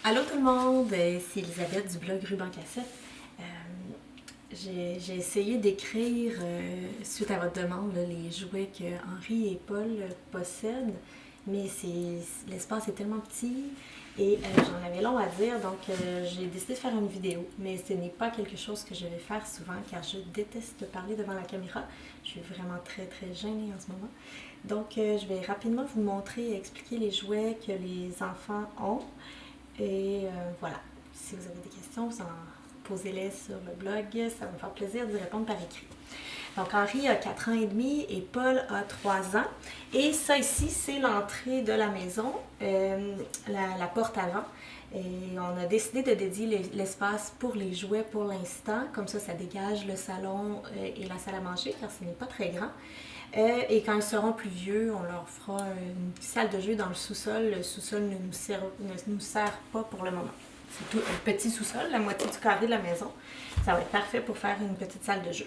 Allô tout le monde, c'est Elisabeth du blog Ruban Cassette. J'ai essayé d'écrire, suite à votre demande, là, les jouets que Henri et Paul possèdent, mais l'espace est tellement petit et j'en avais long à dire, donc j'ai décidé de faire une vidéo. Mais ce n'est pas quelque chose que je vais faire souvent car je déteste parler devant la caméra. Je suis vraiment très gênée en ce moment. Donc je vais rapidement vous montrer et expliquer les jouets que les enfants ont. Et voilà, si vous avez des questions, posez-les sur le blog, ça va me faire plaisir d'y répondre par écrit. Donc Henri a 4 ans et demi et Paul a 3 ans. Et ça ici, c'est l'entrée de la maison, la porte avant. Et on a décidé de dédier l'espace pour les jouets pour l'instant. Comme ça dégage le salon et la salle à manger car ce n'est pas très grand. Et quand ils seront plus vieux, on leur fera une salle de jeu dans le sous-sol. Le sous-sol ne nous sert pas pour le moment. C'est tout un petit sous-sol, la moitié du carré de la maison. Ça va être parfait pour faire une petite salle de jeu.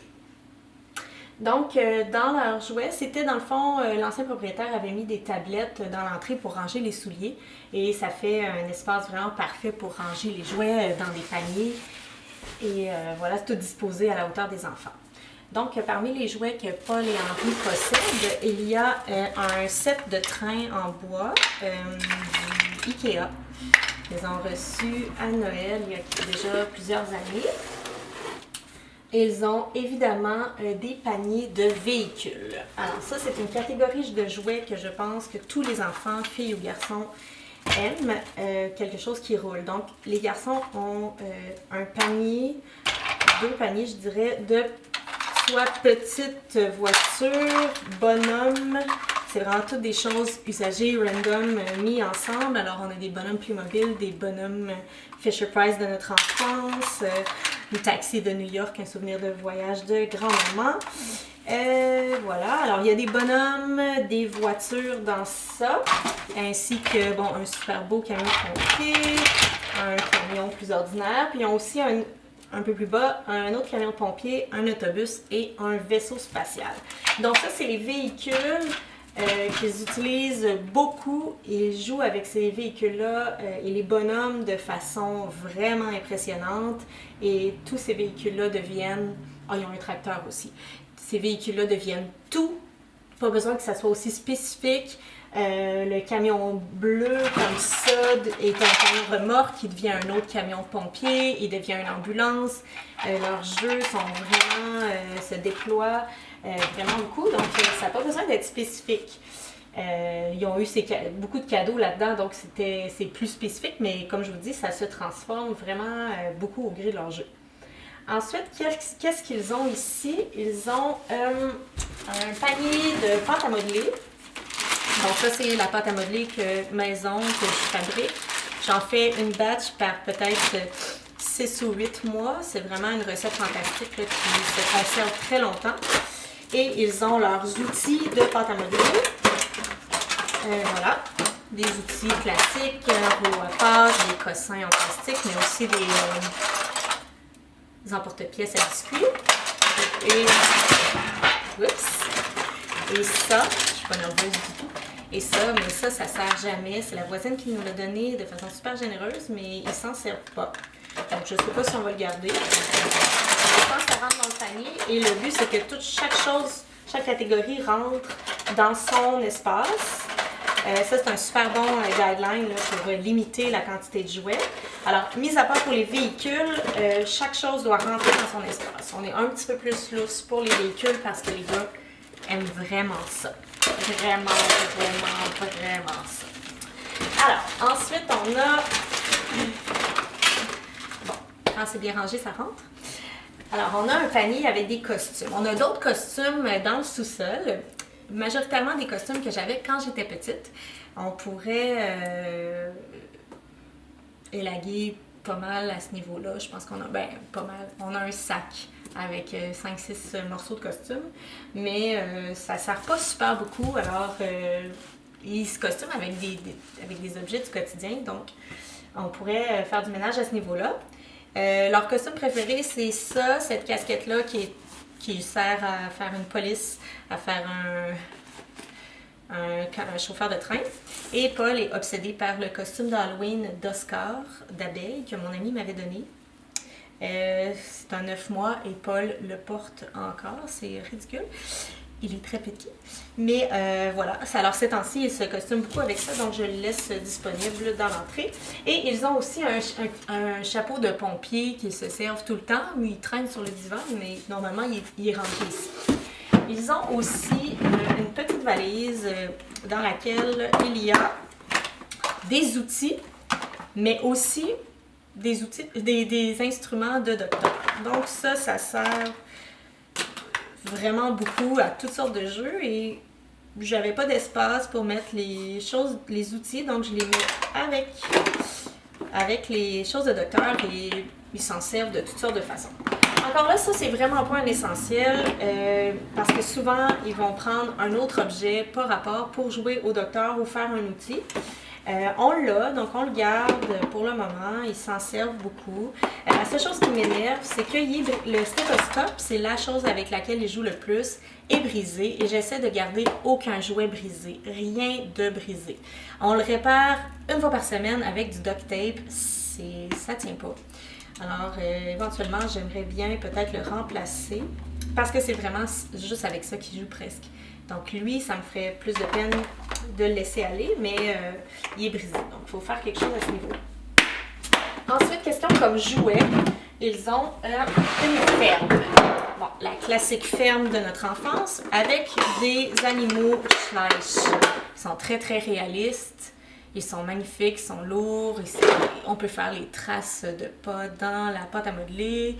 Donc, dans leurs jouets, c'était dans le fond, l'ancien propriétaire avait mis des tablettes dans l'entrée pour ranger les souliers. Et ça fait un espace vraiment parfait pour ranger les jouets dans des paniers. Et voilà, c'est tout disposé à la hauteur des enfants. Donc, parmi les jouets que Paul et Henri possèdent, il y a un set de trains en bois du Ikea. Ils ont reçu à Noël il y a déjà plusieurs années. Ils ont évidemment des paniers de véhicules. Alors ça, c'est une catégorie de jouets que je pense que tous les enfants, filles ou garçons, aiment. Quelque chose qui roule. Donc, les garçons ont un panier, 2 paniers, je dirais, de soit petite voiture, bonhomme, c'est vraiment toutes des choses usagées, random, mis ensemble. Alors on a des bonhommes Playmobil, des bonhommes Fisher-Price de notre enfance, le taxi de New York, un souvenir de voyage de grand-maman. Voilà, alors il y a des bonhommes, des voitures dans ça, ainsi que bon, un super beau camion pompier, un camion plus ordinaire, puis ils ont aussi un peu plus bas, un autre camion de pompier, un autobus et un vaisseau spatial. Donc ça, c'est les véhicules qu'ils utilisent beaucoup. Ils jouent avec ces véhicules-là et les bonhommes de façon vraiment impressionnante. Et tous ces véhicules-là deviennent... Ah, ils ont un tracteur aussi. Ces véhicules-là deviennent tout. Pas besoin que ça soit aussi spécifique. Le camion bleu comme ça est un camion remorque qui devient un autre camion pompier, il devient une ambulance. Leurs jeux sont vraiment se déploient vraiment beaucoup, donc ça n'a pas besoin d'être spécifique. Ils ont eu beaucoup de cadeaux là-dedans, donc c'est plus spécifique, mais comme je vous dis, ça se transforme vraiment beaucoup au gré de leur jeu. Ensuite, qu'est-ce qu'ils ont ici? Ils ont un panier de pâte à modeler. Donc ça, c'est la pâte à modeler maison que je fabrique. J'en fais une batch par peut-être 6 ou 8 mois. C'est vraiment une recette fantastique là, qui se conserve très longtemps. Et ils ont leurs outils de pâte à modeler. Voilà, des outils classiques, rouleau à pâte, des cossins en plastique, mais aussi des emporte-pièces à biscuits. Et ça, je suis pas nerveuse du tout. Et ça, mais ça sert jamais. C'est la voisine qui nous l'a donné de façon super généreuse, mais ils s'en servent pas. Donc, je ne sais pas si on va le garder. Je pense que ça rentre dans le panier. Et le but, c'est que chaque catégorie rentre dans son espace. Ça, c'est un super bon guideline là, pour limiter la quantité de jouets. Alors, mis à part pour les véhicules, chaque chose doit rentrer dans son espace. On est un petit peu plus lousse pour les véhicules parce que les gars aiment vraiment ça. Vraiment ça. Alors, ensuite, on a... Bon, quand c'est bien rangé, ça rentre. Alors, on a un panier avec des costumes. On a d'autres costumes dans le sous-sol. Majoritairement des costumes que j'avais quand j'étais petite. On pourrait élaguer pas mal à ce niveau-là. Je pense qu'on a, pas mal. On a un sac avec 5-6 morceaux de costume, mais ça sert pas super beaucoup. Alors, ils se costument avec des objets du quotidien, donc on pourrait faire du ménage à ce niveau-là. Leur costume préféré, c'est ça, cette casquette-là qui sert à faire une police, à faire un chauffeur de train. Et Paul est obsédé par le costume d'Halloween d'Oscar, d'abeille, que mon ami m'avait donné. C'est un 9 mois et Paul le porte encore, c'est ridicule. Il est très petit. Mais voilà, alors ces temps-ci, il se costume beaucoup avec ça, donc je le laisse disponible dans l'entrée. Et ils ont aussi un chapeau de pompier qu'ils se servent tout le temps, mais il traîne sur le divan, mais normalement, il est rangé ici. Ils ont aussi une petite valise dans laquelle il y a des outils, mais aussi des instruments de docteur. Donc ça sert vraiment beaucoup à toutes sortes de jeux et j'avais pas d'espace pour mettre les outils, donc je les mets avec les choses de docteur et ils s'en servent de toutes sortes de façons. Encore là, ça c'est vraiment pas un essentiel parce que souvent ils vont prendre un autre objet par rapport pour jouer au docteur ou faire un outil. On l'a, donc on le garde pour le moment, ils s'en servent beaucoup. La seule chose qui m'énerve, c'est que le stéthoscope, c'est la chose avec laquelle il joue le plus, est brisé et j'essaie de garder aucun jouet brisé, rien de brisé. On le répare une fois par semaine avec du duct tape, ça tient pas. Alors éventuellement, j'aimerais bien peut-être le remplacer parce que c'est vraiment juste avec ça qu'il joue presque. Donc lui, ça me ferait plus de peine de le laisser aller, mais il est brisé. Donc il faut faire quelque chose à ce niveau. Ensuite, question comme jouet, ils ont une ferme. Bon, la classique ferme de notre enfance avec des animaux Schleich. Ils sont très très réalistes. Ils sont magnifiques, ils sont lourds. On peut faire les traces de pas dans la pâte à modeler.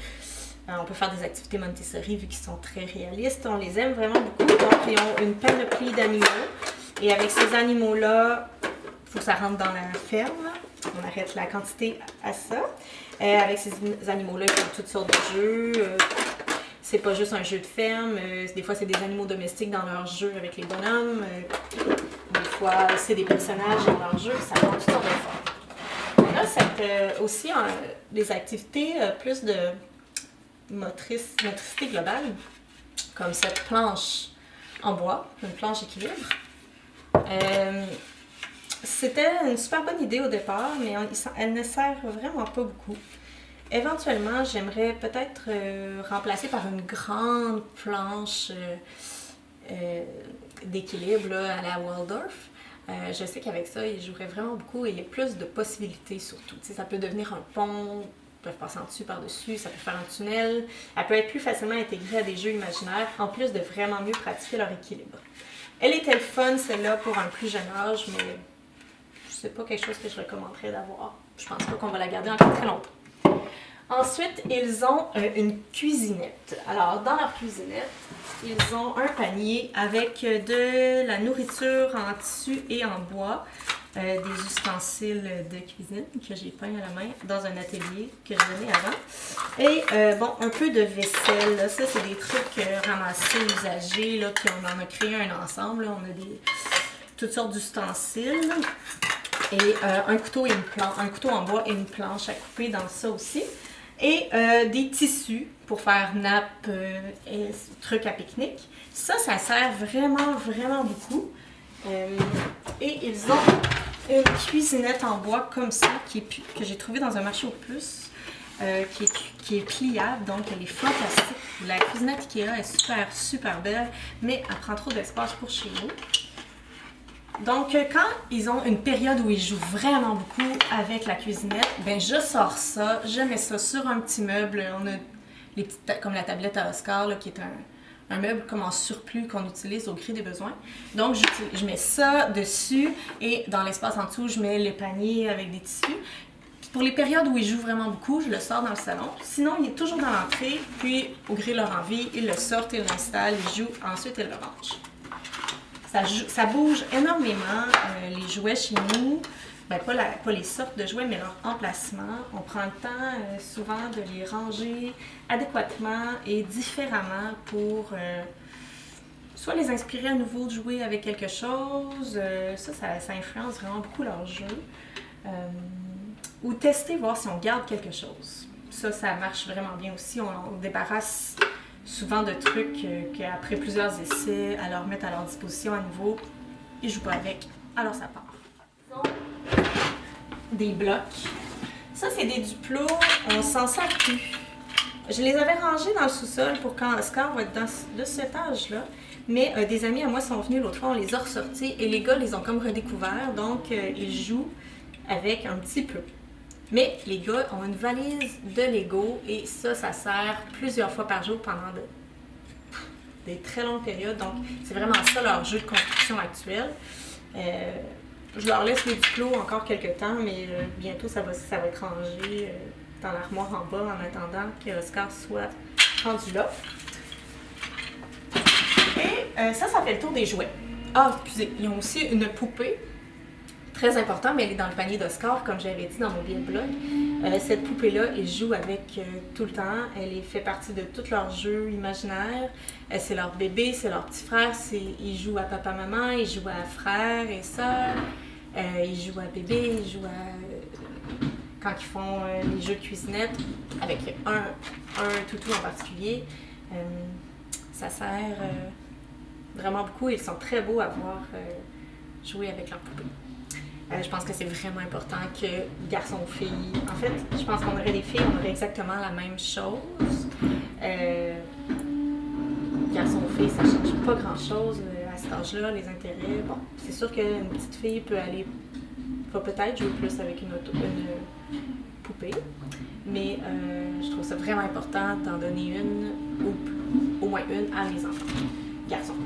On peut faire des activités Montessori vu qu'ils sont très réalistes. On les aime vraiment beaucoup. Donc, ils ont une panoplie d'animaux. Et avec ces animaux-là, il faut que ça rentre dans la ferme. On arrête la quantité à ça. Avec ces animaux-là, ils font toutes sortes de jeux. C'est pas juste un jeu de ferme. Des fois, c'est des animaux domestiques dans leur jeu avec les bonhommes. Des fois, c'est des personnages dans leur jeu. Ça prend toutes sortes de formes. Là, c'est aussi des activités plus de motricité globale, comme cette planche en bois, une planche équilibre. C'était une super bonne idée au départ, mais elle ne sert vraiment pas beaucoup. Éventuellement, j'aimerais peut-être remplacer par une grande planche d'équilibre à la Waldorf. Je sais qu'avec ça, il jouerait vraiment beaucoup et il y a plus de possibilités surtout. Tu sais, ça peut devenir un pont, ils peuvent passer en dessus, par-dessus, ça peut faire un tunnel. Elle peut être plus facilement intégrée à des jeux imaginaires, en plus de vraiment mieux pratiquer leur équilibre. Elle était le fun, celle-là, pour un plus jeune âge, mais c'est pas quelque chose que je recommanderais d'avoir. Je pense pas qu'on va la garder encore très longtemps. Ensuite, ils ont une cuisinette. Alors, dans leur cuisinette, ils ont un panier avec de la nourriture en tissu et en bois, des ustensiles de cuisine que j'ai peints à la main dans un atelier que je donnais avant. Et bon, un peu de vaisselle. Là. Ça, c'est des trucs ramassés, usagés, là, puis on en a créé un ensemble. Là. On a toutes sortes d'ustensiles. Et un couteau en bois et une planche à couper dans ça aussi. Et des tissus pour faire nappe et trucs à pique-nique. Ça sert vraiment, vraiment beaucoup. Et ils ont une cuisinette en bois comme ça que j'ai trouvée dans un marché aux puces, qui est pliable, donc elle est fantastique. La cuisinette Ikea est super, super belle, mais elle prend trop d'espace pour chez nous. Donc, quand ils ont une période où ils jouent vraiment beaucoup avec la cuisinette, ben je sors ça, je mets ça sur un petit meuble. On a les petites, comme la tablette à Oscar, là, qui est un meuble comme en surplus qu'on utilise au gré des besoins. Donc, je mets ça dessus et dans l'espace en dessous, je mets le panier avec des tissus. Pour les périodes où ils jouent vraiment beaucoup, je le sors dans le salon. Sinon, il est toujours dans l'entrée, puis au gré de leur envie, ils le sortent, ils l'installent, ils jouent, ensuite ils le rangent. Ça bouge énormément, les jouets chez nous, ben pas les sortes de jouets, mais leur emplacement. On prend le temps souvent de les ranger adéquatement et différemment pour soit les inspirer à nouveau de jouer avec quelque chose, ça influence vraiment beaucoup leur jeu, ou tester, voir si on garde quelque chose. Ça marche vraiment bien aussi, on débarrasse souvent de trucs qu'après plusieurs essais, à leur mettre à leur disposition à nouveau, il joue pas avec, alors ça part. Des blocs. Ça, c'est des Duplo, on s'en sert plus. Je les avais rangés dans le sous-sol pour quand Oscar va être de cet âge-là. Mais des amis à moi sont venus l'autre fois, on les a ressortis et les gars les ont comme redécouverts. Donc, ils jouent avec un petit peu. Mais les gars ont une valise de Lego et ça sert plusieurs fois par jour pendant des très longues périodes. Donc, c'est vraiment ça leur jeu de construction actuel. Je leur laisse les Duplo encore quelques temps, mais bientôt ça va être rangé dans l'armoire en bas en attendant que Oscar soit rendu là. Et ça fait le tour des jouets. Ah, excusez, ils ont aussi une poupée. Très important, mais elle est dans le panier d'Oscar, comme j'avais dit dans mon billet de blog. Cette poupée-là, ils jouent avec tout le temps. Elle fait partie de tous leurs jeux imaginaires. C'est leur bébé, c'est leur petit frère. Ils jouent à papa-maman, ils jouent à frère et sœur. Ils jouent à bébé, ils jouent à... quand ils font les jeux de cuisinette, avec un toutou en particulier. Ça sert vraiment beaucoup. Ils sont très beaux à voir jouer avec leur poupée. Je pense que c'est vraiment important que garçons ou filles... En fait, je pense qu'on aurait des filles, on aurait exactement la même chose. Garçons ou filles, ça ne change pas grand-chose à cet âge-là, les intérêts. Bon, c'est sûr qu'une petite fille va peut-être jouer plus avec une poupée, mais je trouve ça vraiment important d'en donner une, ou au moins une, à mes enfants, garçons.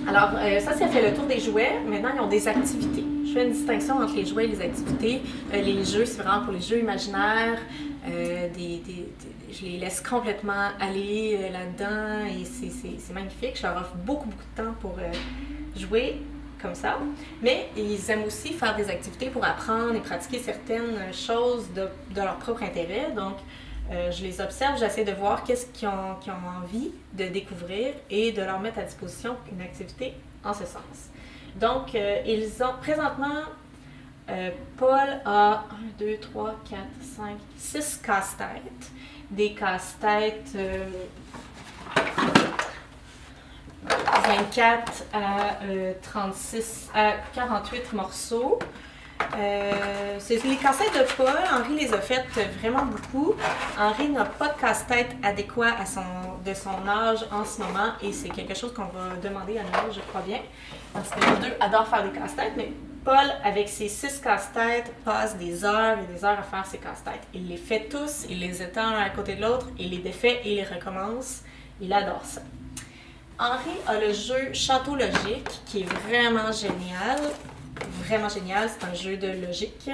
Alors, ça fait le tour des jouets. Maintenant, ils ont des activités. Je fais une distinction entre les jouets et les activités. Les jeux, c'est vraiment pour les jeux imaginaires. Je les laisse complètement aller là-dedans et c'est magnifique. Je leur offre beaucoup de temps pour jouer comme ça. Mais ils aiment aussi faire des activités pour apprendre et pratiquer certaines choses de leur propre intérêt. Donc, je les observe, j'essaie de voir qu'est-ce qu'ils ont envie de découvrir et de leur mettre à disposition une activité en ce sens. Donc, ils ont présentement, Paul a 1, 2, 3, 4, 5, 6 casse-têtes. Des casse-têtes 24 à 36 à 48 morceaux. C'est les casse-têtes de Paul. Henri les a faites vraiment beaucoup. Henri n'a pas de casse-tête adéquat de son âge en ce moment et c'est quelque chose qu'on va demander à Noël, je crois bien, parce que les deux adorent faire des casse-têtes, mais Paul, avec ses 6 casse-têtes, passe des heures et des heures à faire ses casse-têtes. Il les fait tous, il les étend un à côté de l'autre, il les défait et il les recommence. Il adore ça. Henri a le jeu Château Logique, qui est vraiment génial. Vraiment génial, c'est un jeu de logique.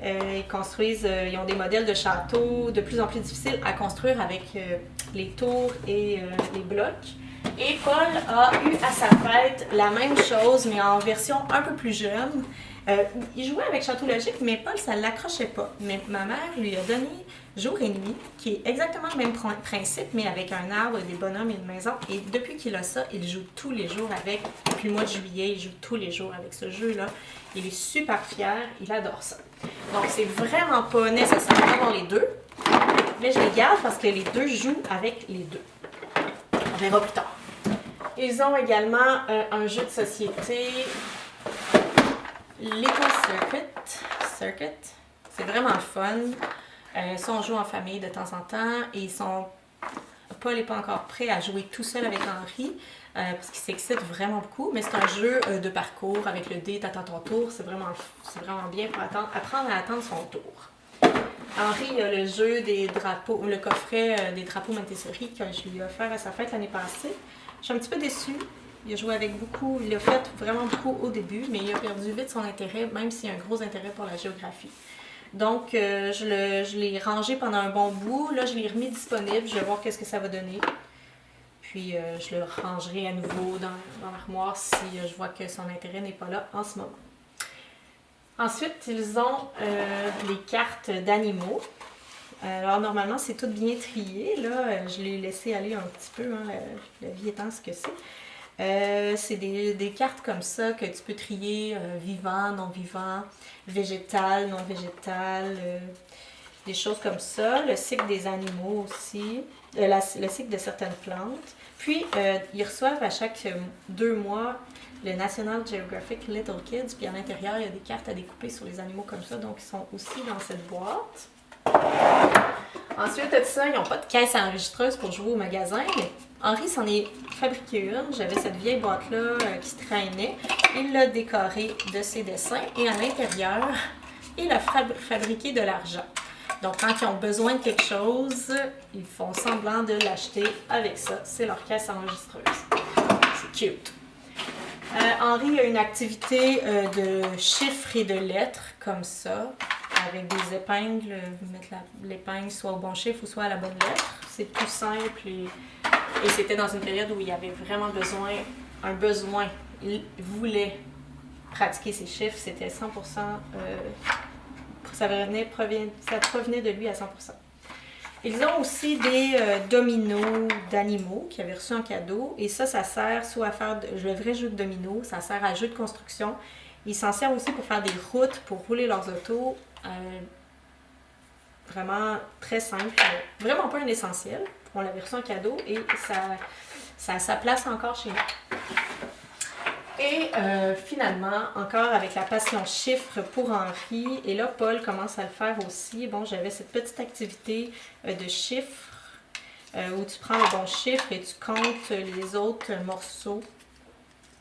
Ils ont des modèles de châteaux de plus en plus difficiles à construire avec les tours et les blocs. Et Paul a eu à sa fête la même chose, mais en version un peu plus jeune. Il jouait avec Château Logique, mais Paul, ça ne l'accrochait pas. Mais ma mère lui a donné Jour et Nuit, qui est exactement le même principe, mais avec un arbre, des bonhommes et une maison. Et depuis qu'il a ça, il joue tous les jours avec. Depuis le mois de juillet, il joue tous les jours avec ce jeu-là. Il est super fier, il adore ça. Donc, c'est vraiment pas nécessaire d'avoir les deux, mais je les garde parce que les deux jouent avec les deux. On verra plus tard. Ils ont également un jeu de société, Lego Circuit. C'est vraiment le fun. Ça, on joue en famille de temps en temps et Paul n'est pas encore prêt à jouer tout seul avec Henri parce qu'il s'excite vraiment beaucoup, mais c'est un jeu de parcours avec le dé, t'attends ton tour, c'est vraiment bien pour apprendre à attendre son tour. Henri a le jeu des drapeaux, le coffret des drapeaux Montessori que je lui ai offert à sa fête l'année passée. Je suis un petit peu déçue. Il a joué avec beaucoup, il a fait vraiment beaucoup au début, mais il a perdu vite son intérêt, même s'il y a un gros intérêt pour la géographie. Donc, je l'ai rangé pendant un bon bout. Là, je l'ai remis disponible. Je vais voir qu'est-ce que ça va donner. Puis, je le rangerai à nouveau dans l'armoire si je vois que son intérêt n'est pas là en ce moment. Ensuite, ils ont les cartes d'animaux. Alors, normalement, c'est tout bien trié. Là, je l'ai laissé aller un petit peu, hein, la vie étant ce que c'est. C'est des cartes comme ça que tu peux trier vivant, non vivant, végétal, non végétal, des choses comme ça. Le cycle des animaux aussi, le cycle de certaines plantes. Puis, ils reçoivent à chaque 2 mois le National Geographic Little Kids, puis à l'intérieur, il y a des cartes à découper sur les animaux comme ça, donc ils sont aussi dans cette boîte. Ensuite de ça, ils n'ont pas de caisse enregistreuse pour jouer au magasin, mais Henri s'en est fabriqué une. J'avais cette vieille boîte-là qui traînait. Il l'a décorée de ses dessins et à l'intérieur, il a fabriqué de l'argent. Donc, quand ils ont besoin de quelque chose, ils font semblant de l'acheter avec ça. C'est leur caisse enregistreuse. C'est cute. Henri a une activité de chiffres et de lettres, comme ça, avec des épingles. Mettre l'épingle soit au bon chiffre ou soit à la bonne lettre. C'est tout simple et c'était dans une période où il y avait vraiment un besoin. Il voulait pratiquer ses chiffres. C'était 100%... ça provenait de lui à 100%. Ils ont aussi des dominos d'animaux qu'ils avaient reçus en cadeau. Et ça sert soit à faire le vrai jeu de dominos, ça sert à jeu de construction. Ils s'en servent aussi pour faire des routes, pour rouler leurs autos. Vraiment très simple. Vraiment pas un essentiel. On l'avait reçu en cadeau et ça a sa place encore chez nous. Et finalement, encore avec la passion chiffres pour Henri, et là, Paul commence à le faire aussi. Bon, j'avais cette petite activité de chiffres où tu prends le bon chiffre et tu comptes les autres morceaux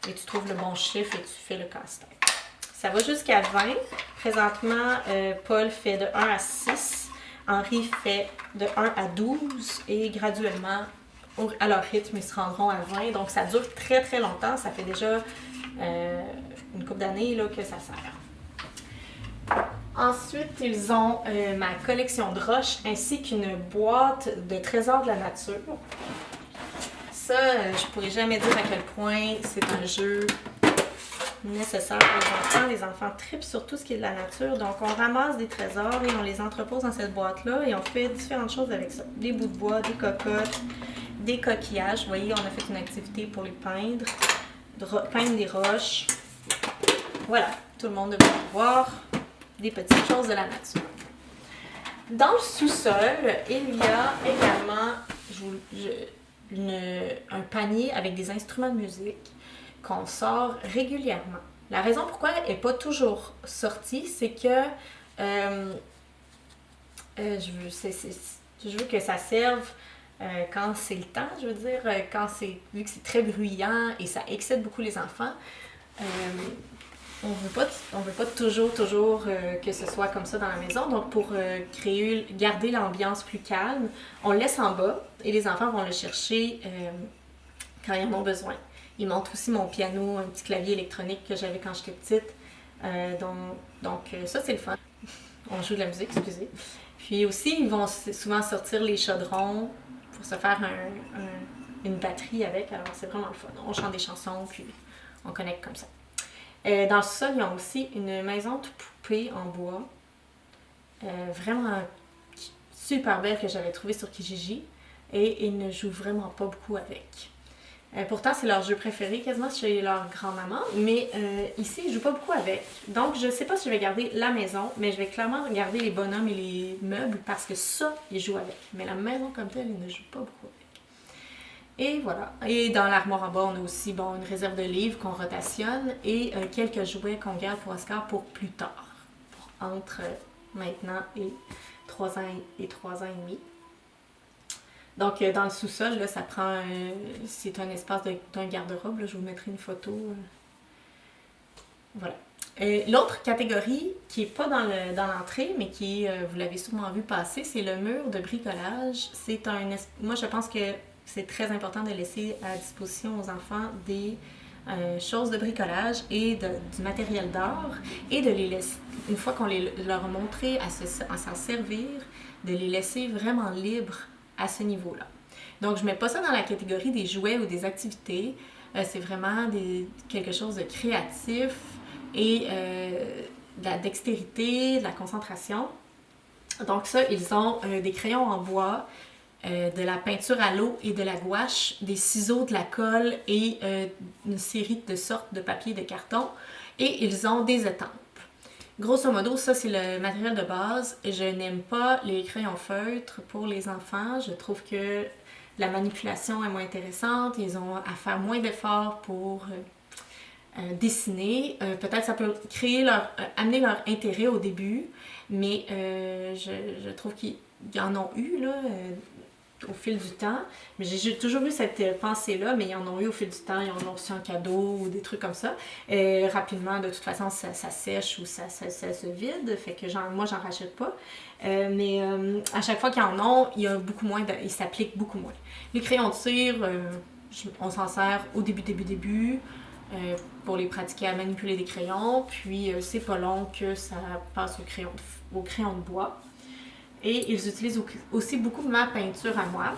et tu trouves le bon chiffre et tu fais le casse-tête. Ça va jusqu'à 20. Présentement, Paul fait de 1 à 6. Henri fait de 1 à 12 et graduellement, à leur rythme, ils se rendront à 20. Donc, ça dure très, très longtemps. Ça fait déjà une couple d'années là, que ça sert. Ensuite, ils ont ma collection de roches ainsi qu'une boîte de trésors de la nature. Ça, je pourrais jamais dire à quel point c'est un jeu nécessaire pour les enfants. Les enfants trippent sur tout ce qui est de la nature. Donc, on ramasse des trésors et on les entrepose dans cette boîte-là et on fait différentes choses avec ça. Des bouts de bois, des cocottes, des coquillages. Vous voyez, on a fait une activité pour les peindre. Peindre des roches. Voilà, tout le monde devrait voir des petites choses de la nature. Dans le sous-sol, il y a également un panier avec des instruments de musique qu'on sort régulièrement. La raison pourquoi elle n'est pas toujours sortie, c'est que je veux que ça serve quand c'est le temps, je veux dire, vu que c'est très bruyant et ça excite beaucoup les enfants, on veut pas toujours que ce soit comme ça dans la maison. Donc, pour garder l'ambiance plus calme, on le laisse en bas et les enfants vont le chercher quand ils en ont besoin. Ils montrent aussi mon piano, un petit clavier électronique que j'avais quand j'étais petite. Donc, ça, c'est le fun. On joue de la musique, excusez. Puis aussi, ils vont souvent sortir les chaudrons pour se faire une batterie avec. Alors, c'est vraiment le fun. On chante des chansons, puis on connecte comme ça. Dans le sol, il y a aussi une maison de poupée en bois. Vraiment super belle que j'avais trouvée sur Kijiji. Et ils ne jouent vraiment pas beaucoup avec. Pourtant, c'est leur jeu préféré, quasiment chez leur grand-maman. Mais ici, ils ne jouent pas beaucoup avec. Donc, je ne sais pas si je vais garder la maison, mais je vais clairement garder les bonhommes et les meubles parce que ça, ils jouent avec. Mais la maison comme telle, ils ne jouent pas beaucoup avec. Et voilà. Et dans l'armoire en bas, on a aussi une réserve de livres qu'on rotationne et quelques jouets qu'on garde pour Oscar pour plus tard. Entre maintenant et 3 ans et 3 ans et demi. Donc, dans le sous-sol, là, ça prend... c'est un espace d'un garde-robe. Là, je vous mettrai une photo. Voilà. L'autre catégorie qui n'est pas dans l'entrée, mais qui est, vous l'avez sûrement vu passer, c'est le mur de bricolage. Moi, je pense que c'est très important de laisser à disposition aux enfants des choses de bricolage et du matériel d'art et de les laisser, une fois qu'on leur a montré à s'en servir, de les laisser vraiment libres à ce niveau-là. Donc, je ne mets pas ça dans la catégorie des jouets ou des activités. C'est vraiment quelque chose de créatif et de la dextérité, de la concentration. Donc ça, ils ont des crayons en bois, de la peinture à l'eau et de la gouache, des ciseaux, de la colle et une série de sortes de papier de carton. Et ils ont des étampes. Grosso modo, ça c'est le matériel de base. Je n'aime pas les crayons feutres pour les enfants. Je trouve que la manipulation est moins intéressante. Ils ont à faire moins d'efforts pour dessiner. Peut-être ça peut amener leur intérêt au début, mais je trouve qu'ils en ont eu là, au fil du temps. Mais j'ai toujours eu cette pensée-là, mais ils en ont eu au fil du temps, ils en ont reçu un cadeau ou des trucs comme ça. Rapidement, de toute façon, ça sèche ou ça se vide, fait que moi, j'en rachète pas. Mais à chaque fois qu'ils en ont, il y a beaucoup moins, ils s'appliquent beaucoup moins. Les crayons de cire, on s'en sert au début, pour les pratiquer à manipuler des crayons, puis c'est pas long que ça passe au crayon de bois. Et ils utilisent aussi beaucoup ma peinture à moi,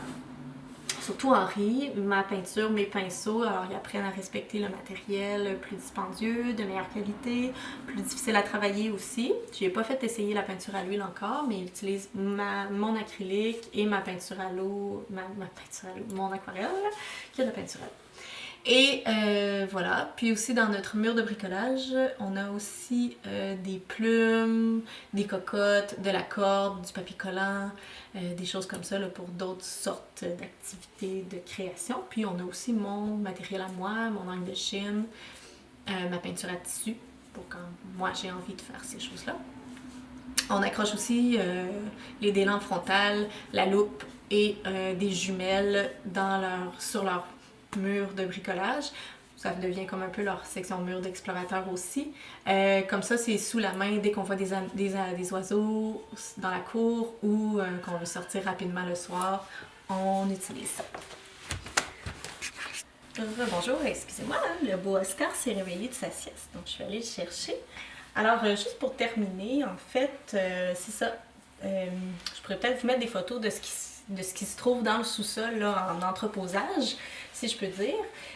surtout Henri, ma peinture, mes pinceaux. Alors ils apprennent à respecter le matériel plus dispendieux, de meilleure qualité, plus difficile à travailler aussi. Je n'ai pas fait essayer la peinture à l'huile encore, mais ils utilisent mon acrylique et ma peinture à l'eau, mon aquarelle, qui est de la peinture à l'eau. Et voilà, puis aussi dans notre mur de bricolage, on a aussi des plumes, des cocottes, de la corde, du papier collant, des choses comme ça là, pour d'autres sortes d'activités de création. Puis on a aussi mon matériel à moi, mon encre de Chine, ma peinture à tissu, pour quand moi j'ai envie de faire ces choses-là. On accroche aussi les délans frontales, la loupe et des jumelles sur leur mur de bricolage. Ça devient comme un peu leur section mur d'explorateur aussi. Comme ça, c'est sous la main dès qu'on voit des oiseaux dans la cour ou qu'on veut sortir rapidement le soir, on utilise ça. Bonjour, excusez-moi, le beau Oscar s'est réveillé de sa sieste, donc je suis allée le chercher. Alors, juste pour terminer, en fait, c'est ça. Je pourrais peut-être vous mettre des photos de ce qui se trouve dans le sous-sol, là, en entreposage, si je peux dire.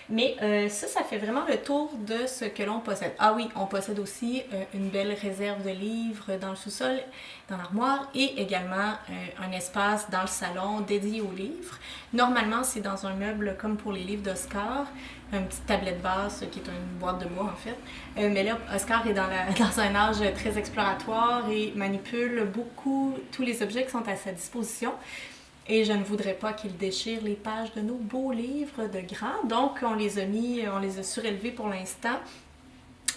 Mais ça fait vraiment le tour de ce que l'on possède. Ah oui, on possède aussi une belle réserve de livres dans le sous-sol, dans l'armoire, et également un espace dans le salon dédié aux livres. Normalement, c'est dans un meuble comme pour les livres d'Oscar, une petite tablette basse qui est une boîte de bois en fait. Mais là, Oscar est dans un âge très exploratoire et manipule beaucoup tous les objets qui sont à sa disposition. Et je ne voudrais pas qu'il déchire les pages de nos beaux livres de grands. Donc, on les a surélevés pour l'instant,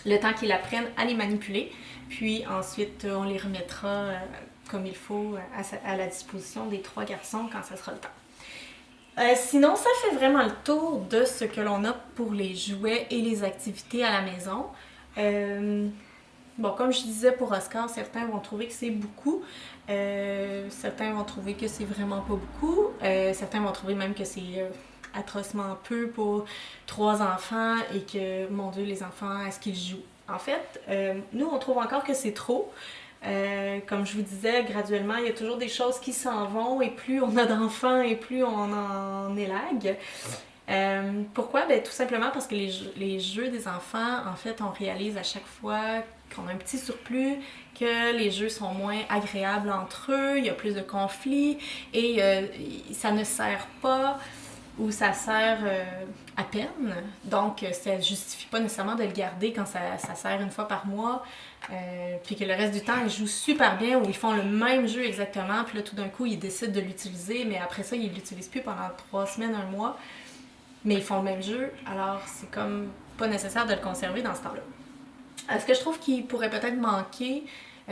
le temps qu'ils apprennent à les manipuler. Puis ensuite, on les remettra comme il faut à la disposition des 3 garçons quand ça sera le temps. Sinon, ça fait vraiment le tour de ce que l'on a pour les jouets et les activités à la maison. Bon, comme je disais pour Oscar, certains vont trouver que c'est beaucoup. Certains vont trouver que c'est vraiment pas beaucoup. Certains vont trouver même que c'est atrocement peu pour 3 enfants et que, mon Dieu, les enfants, est-ce qu'ils jouent? En fait, nous, on trouve encore que c'est trop. Comme je vous disais, graduellement, il y a toujours des choses qui s'en vont et plus on a d'enfants et plus on en élague. Pourquoi? Ben, tout simplement parce que les jeux des enfants, en fait, on réalise à chaque fois qu'on a un petit surplus, que les jeux sont moins agréables entre eux, il y a plus de conflits et ça ne sert pas ou ça sert à peine. Donc, ça ne justifie pas nécessairement de le garder quand ça sert une fois par mois. Puis que le reste du temps, ils jouent super bien ou ils font le même jeu exactement. Puis là, tout d'un coup, ils décident de l'utiliser, mais après ça, ils ne l'utilisent plus pendant 3 semaines, 1 mois. Mais ils font le même jeu, alors c'est comme pas nécessaire de le conserver dans ce temps-là. Ce que je trouve qui pourrait peut-être manquer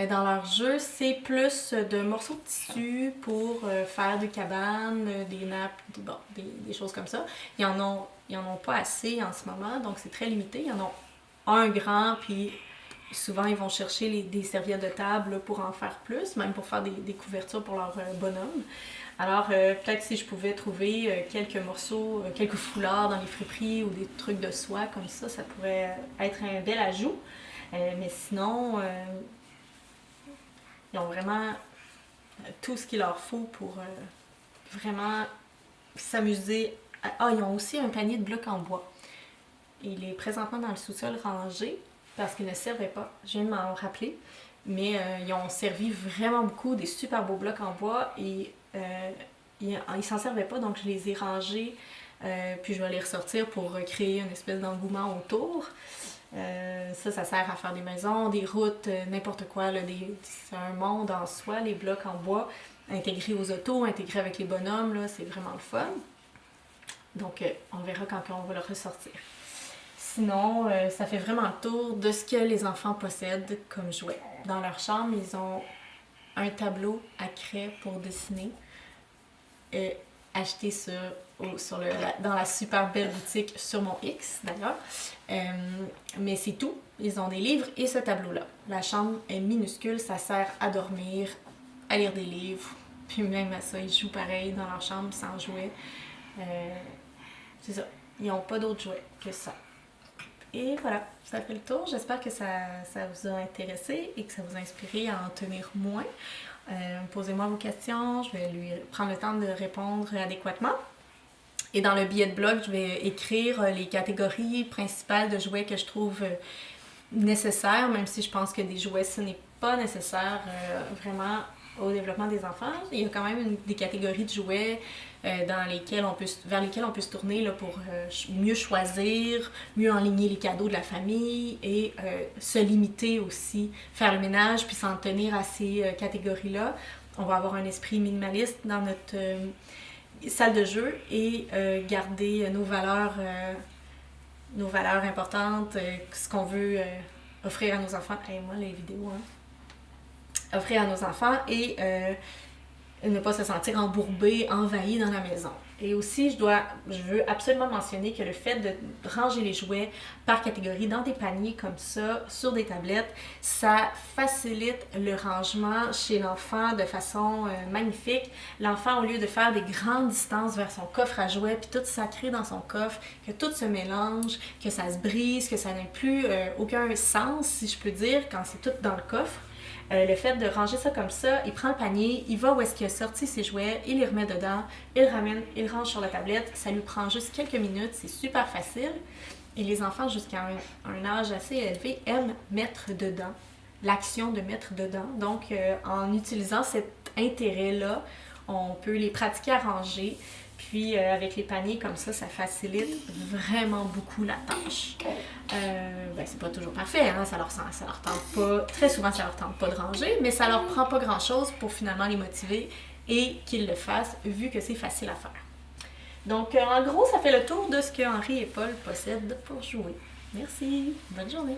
dans leur jeu, c'est plus de morceaux de tissu pour faire des cabanes, des nappes, des choses comme ça. Ils en ont pas assez en ce moment, donc c'est très limité. Ils en ont un grand, puis souvent ils vont chercher des serviettes de table pour en faire plus, même pour faire des couvertures pour leur bonhomme. Alors, peut-être si je pouvais trouver quelques morceaux, quelques foulards dans les friperies ou des trucs de soie comme ça pourrait être un bel ajout. Mais sinon, ils ont vraiment tout ce qu'il leur faut pour vraiment s'amuser. Ils ont aussi un panier de blocs en bois. Il est présentement dans le sous-sol rangé parce qu'il ne servait pas. Je viens de m'en rappeler. Mais ils ont servi vraiment beaucoup, des super beaux blocs en bois et ils s'en servaient pas, donc je les ai rangés, puis je vais les ressortir pour créer une espèce d'engouement autour. Ça sert à faire des maisons, des routes, n'importe quoi. C'est un monde en soi, les blocs en bois, intégrés aux autos, intégrés avec les bonhommes, là, c'est vraiment le fun. Donc on verra quand on va le ressortir. sinon, ça fait vraiment le tour de ce que les enfants possèdent comme jouets. Dans leur chambre, ils ont un tableau à craie pour dessiner, acheté dans la super belle boutique sur mon X d'ailleurs. Mais c'est tout. Ils ont des livres et ce tableau-là. La chambre est minuscule, ça sert à dormir, à lire des livres, puis même à ça, ils jouent pareil dans leur chambre sans jouets. C'est ça. Ils n'ont pas d'autres jouets que ça. Et voilà, ça fait le tour. J'espère que ça vous a intéressé et que ça vous a inspiré à en tenir moins. Posez-moi vos questions, je vais lui prendre le temps de répondre adéquatement. Et dans le billet de blog, je vais écrire les catégories principales de jouets que je trouve nécessaires, même si je pense que des jouets, ce n'est pas nécessaire vraiment au développement des enfants. Il y a quand même des catégories de jouets vers lesquelles on peut se tourner là, pour mieux choisir, mieux enligner les cadeaux de la famille et se limiter aussi, faire le ménage puis s'en tenir à ces catégories-là. On va avoir un esprit minimaliste dans notre salle de jeu et garder nos valeurs importantes, ce qu'on veut offrir à nos enfants. Hey, moi, les vidéos, hein. Offrir à nos enfants et ne pas se sentir embourbé, envahi dans la maison. Et aussi, je veux absolument mentionner que le fait de ranger les jouets par catégorie dans des paniers comme ça, sur des tablettes, ça facilite le rangement chez l'enfant de façon magnifique. L'enfant, au lieu de faire des grandes distances vers son coffre à jouets, puis tout sacré dans son coffre, que tout se mélange, que ça se brise, que ça n'a plus aucun sens, si je peux dire, quand c'est tout dans le coffre. Le fait de ranger ça comme ça, il prend le panier, il va où est-ce qu'il a sorti ses jouets, il les remet dedans, il le ramène, il range sur la tablette, ça lui prend juste quelques minutes, c'est super facile. Et les enfants jusqu'à un âge assez élevé aiment mettre dedans, l'action de mettre dedans. Donc en utilisant cet intérêt-là, on peut les pratiquer à ranger. Puis avec les paniers comme ça facilite vraiment beaucoup la tâche. C'est pas toujours parfait, hein? Ça leur tente pas, très souvent ça leur tente pas de ranger, mais ça leur prend pas grand chose pour finalement les motiver et qu'ils le fassent vu que c'est facile à faire. Donc en gros, ça fait le tour de ce que Henri et Paul possèdent pour jouer. Merci, bonne journée!